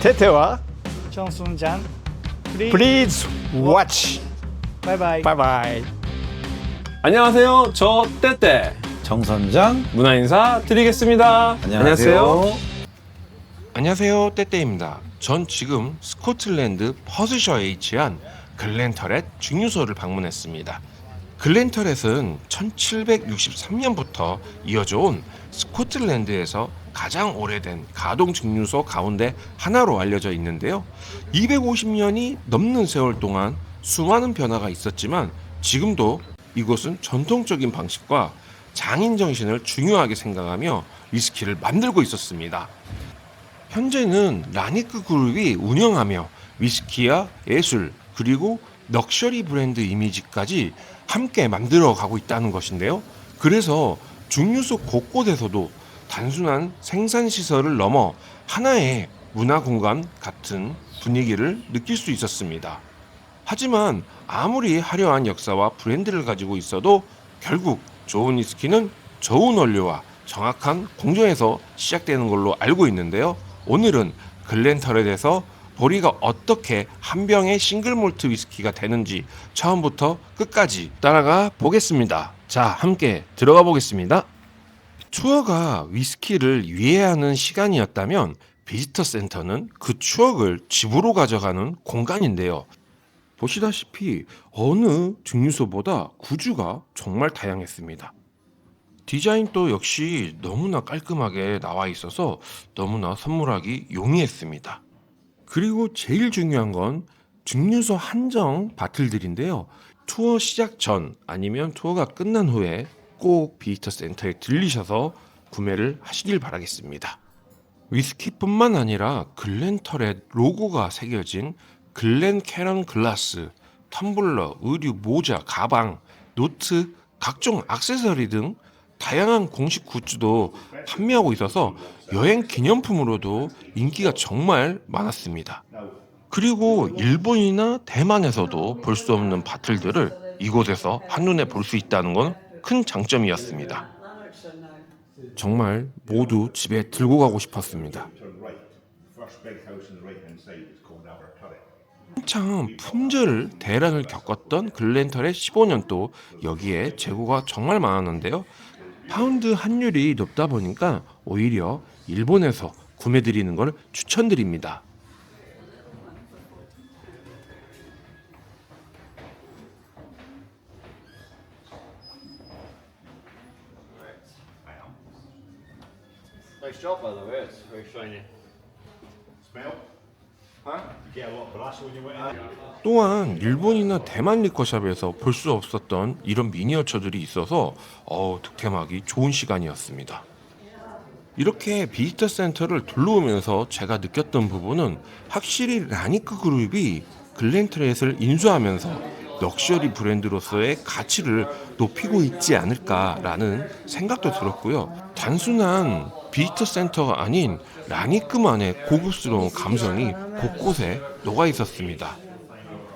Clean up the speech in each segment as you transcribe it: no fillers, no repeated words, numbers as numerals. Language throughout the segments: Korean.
태태와 정순장 Please watch. 바이바이. 바이바이. 안녕하세요. 저 떼떼 정선장. 문화 인사 드리겠습니다. 안녕하세요, 떼떼입니다. 전 지금 스코틀랜드 퍼스셔에 위치한 글렌터렛 증류소를 방문했습니다. 글렌터렛은 1763년부터 이어져 온 스코틀랜드에서 가장 오래된 가동 증류소 가운데 하나로 알려져 있는데요. 250년이 넘는 세월 동안 수많은 변화가 있었지만 지금도 이곳은 전통적인 방식과 장인 정신을 중요하게 생각하며 위스키를 만들고 있었습니다. 현재는 라니크 그룹이 운영하며 위스키와 예술 그리고 럭셔리 브랜드 이미지까지 함께 만들어 가고 있다는 것인데요. 그래서 증류소 곳곳에서도 단순한 생산 시설을 넘어 하나의 문화 공간 같은 분위기를 느낄 수 있었습니다. 하지만 아무리 화려한 역사와 브랜드를 가지고 있어도 결국 좋은 위스키는 좋은 원료와 정확한 공정에서 시작되는 걸로 알고 있는데요. 오늘은 글렌터렛에서 보리가 어떻게 한 병의 싱글몰트 위스키가 되는지 처음부터 끝까지 따라가 보겠습니다. 자, 함께 들어가 보겠습니다. 투어가 위스키를 이해하는 시간이었다면 비지터 센터는 그 추억을 집으로 가져가는 공간인데요. 보시다시피 어느 증류소보다 구주가 정말 다양했습니다. 디자인도 역시 너무나 깔끔하게 나와 있어서 너무나 선물하기 용이했습니다. 그리고 제일 중요한 건 증류소 한정 바틀들인데요. 투어 시작 전 아니면 투어가 끝난 후에 꼭 비지터 센터에 들리셔서 구매를 하시길 바라겠습니다. 위스키뿐만 아니라 글렌터렛 로고가 새겨진 글렌캐런 글라스, 텀블러, 의류, 모자, 가방, 노트, 각종 액세서리 등 다양한 공식 굿즈도 판매하고 있어서 여행 기념품으로도 인기가 정말 많았습니다. 그리고 일본이나 대만에서도 볼 수 없는 바틀들을 이곳에서 한눈에 볼 수 있다는 건 큰 장점이었습니다. 정말 모두 집에 들고 가고 싶었습니다. 한참 품절 대란을 겪었던 글렌터렛 15년도 여기에 재고가 정말 많았는데요. 파운드 환율이 높다 보니까 오히려 일본에서 구매드리는 걸 추천드립니다. Nice job, by the way. It's very shiny. Smell? Huh? You get a lot of brass when you went in. 또한 일본이나 대만 리커샵에서 볼 수 없었던 이런 미니어처들이 있어서 득템하기 좋은 시간이었습니다. 이렇게 비지터 센터를 둘러오면서 제가 느꼈던 부분은 확실히 라니크 그룹이 글렌터렛을 인수하면서 럭셔리 브랜드로서의 가치를 높이고 있지 않을까라는 생각도 들었고요. 단순한 비지터 센터가 아닌 라니크만의 고급스러운 감성이 곳곳에 녹아 있었습니다.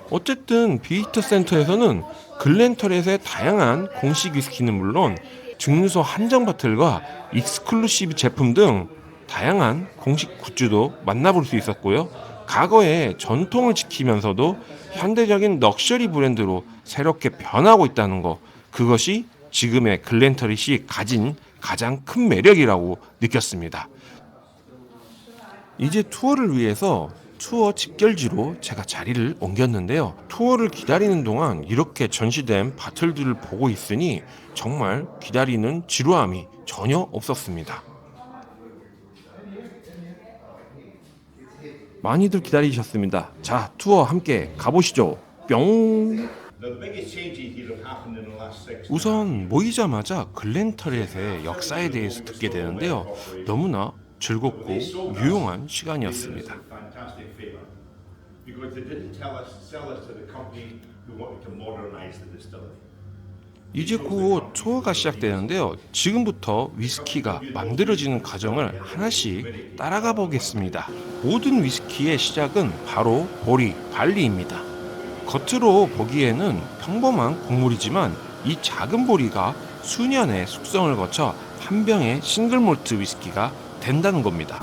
어쨌든 비지터 센터에서는 글렌터렛의 다양한 공식 위스키는 물론 증류소 한정 바틀과 익스클루시브 제품 등 다양한 공식 굿즈도 만나볼 수 있었고요. 과거의 전통을 지키면서도 현대적인 럭셔리 브랜드로 새롭게 변하고 있다는 것, 그것이 지금의 글렌터렛이 가진 가장 큰 매력이라고 느꼈습니다. 이제 투어를 위해서 투어 집결지로 제가 자리를 옮겼는데요. 투어를 기다리는 동안 이렇게 전시된 바틀들을 보고 있으니 정말 기다리는 지루함이 전혀 없었습니다. 많이들 기다리셨습니다. 자, 투어 함께 가보시죠. 뿅! The biggest changes here have happened in the last 6 우선 모이자마자 글렌터렛의 역사에 대해서 듣게 되는데요. 너무나 즐겁고 유용한 시간이었습니다. fantastic favour because they didn't sell us to the company who wanted to modernise the distillery. 이제 곧 투어가 시작되는데요. 지금부터 위스키가 만들어지는 과정을 하나씩 따라가 보겠습니다. 모든 위스키의 시작은 바로 보리, 발리입니다. 겉으로 보기에는 평범한 곡물이지만 이 작은 보리가 수년의 숙성을 거쳐 한 병의 싱글몰트 위스키가 된다는 겁니다.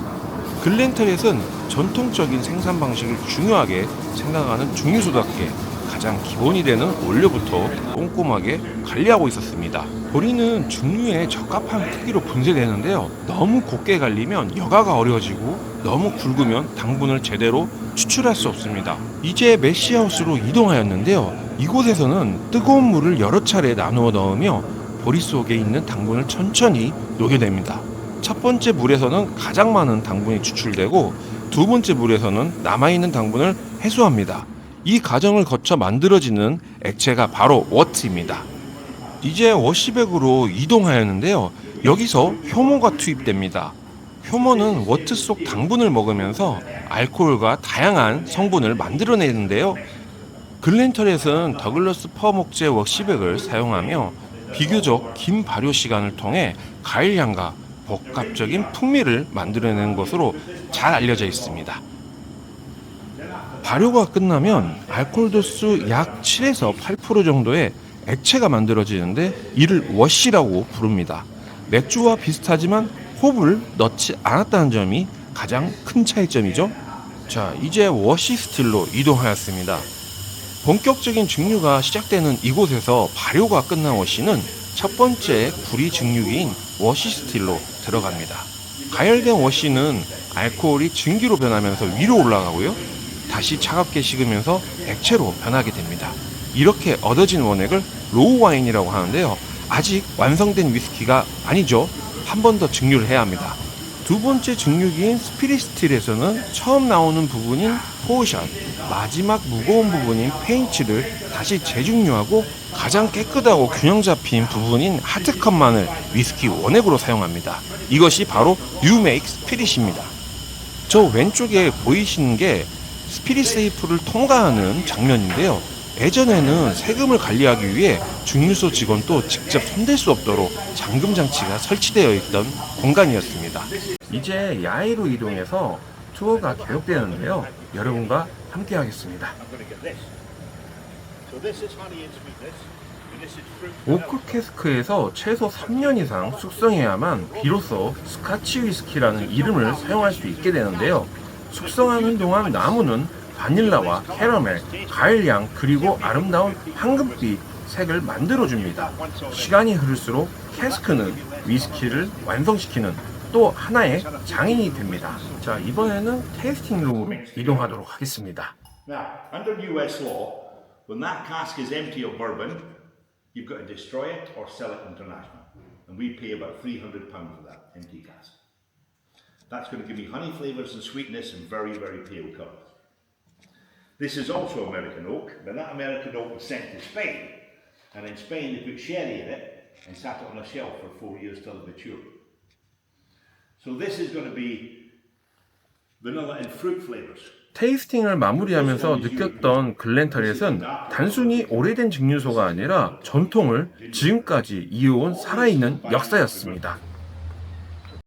글렌터렛은 전통적인 생산 방식을 중요하게 생각하는 증류소답게 가장 기본이 되는 원료부터 꼼꼼하게 관리하고 있었습니다. 보리는 증류에 적합한 크기로 분쇄되는데요. 너무 곱게 갈리면 여과가 어려워지고 너무 굵으면 당분을 제대로 추출할 수 없습니다. 이제 메시하우스로 이동하였는데요. 이곳에서는 뜨거운 물을 여러 차례 나누어 넣으며 보리 속에 있는 당분을 천천히 녹여냅니다. 첫 번째 물에서는 가장 많은 당분이 추출되고 두 번째 물에서는 남아있는 당분을 해소합니다. 이 과정을 거쳐 만들어지는 액체가 바로 워트입니다. 이제 워시백으로 이동하였는데요. 여기서 효모가 투입됩니다. 효모는 워트 속 당분을 먹으면서 알코올과 다양한 성분을 만들어내는데요. 글렌터렛은 더글러스 퍼목재 워시백을 사용하며 비교적 긴 발효 시간을 통해 과일향과 복합적인 풍미를 만들어내는 것으로 잘 알려져 있습니다. 발효가 끝나면 알코올 도수 약 7에서 8% 정도의 액체가 만들어지는데 이를 워시라고 부릅니다. 맥주와 비슷하지만 홉을 넣지 않았다는 점이 가장 큰 차이점이죠. 자, 이제 워시 스틸로 이동하였습니다. 본격적인 증류가 시작되는 이곳에서 발효가 끝난 워시는 첫 번째 구리 증류기인 워시 스틸로 들어갑니다. 가열된 워시는 알코올이 증기로 변하면서 위로 올라가고요. 다시 차갑게 식으면서 액체로 변하게 됩니다. 이렇게 얻어진 원액을 로우 와인이라고 하는데요. 아직 완성된 위스키가 아니죠. 한 번 더 증류를 해야 합니다. 두 번째 증류기인 스피릿 스틸에서는 처음 나오는 부분인 포션, 마지막 무거운 부분인 페인츠를 다시 재증류하고 가장 깨끗하고 균형 잡힌 부분인 하드컵만을 위스키 원액으로 사용합니다. 이것이 바로 뉴메이크 스피릿입니다. 저 왼쪽에 보이시는 게 스피릿 세이프를 통과하는 장면인데요. 예전에는 세금을 관리하기 위해 증류소 직원도 직접 손댈 수 없도록 잠금 장치가 설치되어 있던 공간이었습니다. 이제 야외로 이동해서 투어가 계속되는데요. 여러분과 함께 하겠습니다. So this is honey and sweetness, and this is fruit. 오크 캐스크에서 최소 3년 이상 숙성해야만 비로소 스카치 위스키라는 이름을 사용할 수 있게 되는데요. 숙성하는 동안 나무는 바닐라와 캐러멜, 과일향 그리고 아름다운 황금빛 색을 만들어줍니다. 시간이 흐를수록 캐스크는 위스키를 완성시키는 또 하나의 장인이 됩니다. 자, 이번에는 테이스팅 룸으로 이동하도록 하겠습니다. Now, under US law, when that cask is empty of bourbon, you've got to destroy it or sell it international. And we pay about £300 for that empty cask. That's going to give me honey flavours and sweetness and very, very pale colour. This is also American oak, but that American oak was sent to Spain. And in Spain they put sherry in it and sat it on a shelf for 4 years till it matured. So this is going to be vanilla and fruit flavours. 테이스팅을 마무리하면서 느꼈던 글렌터렛은 단순히 오래된 증류소가 아니라 전통을 지금까지 이어온 살아있는 역사였습니다.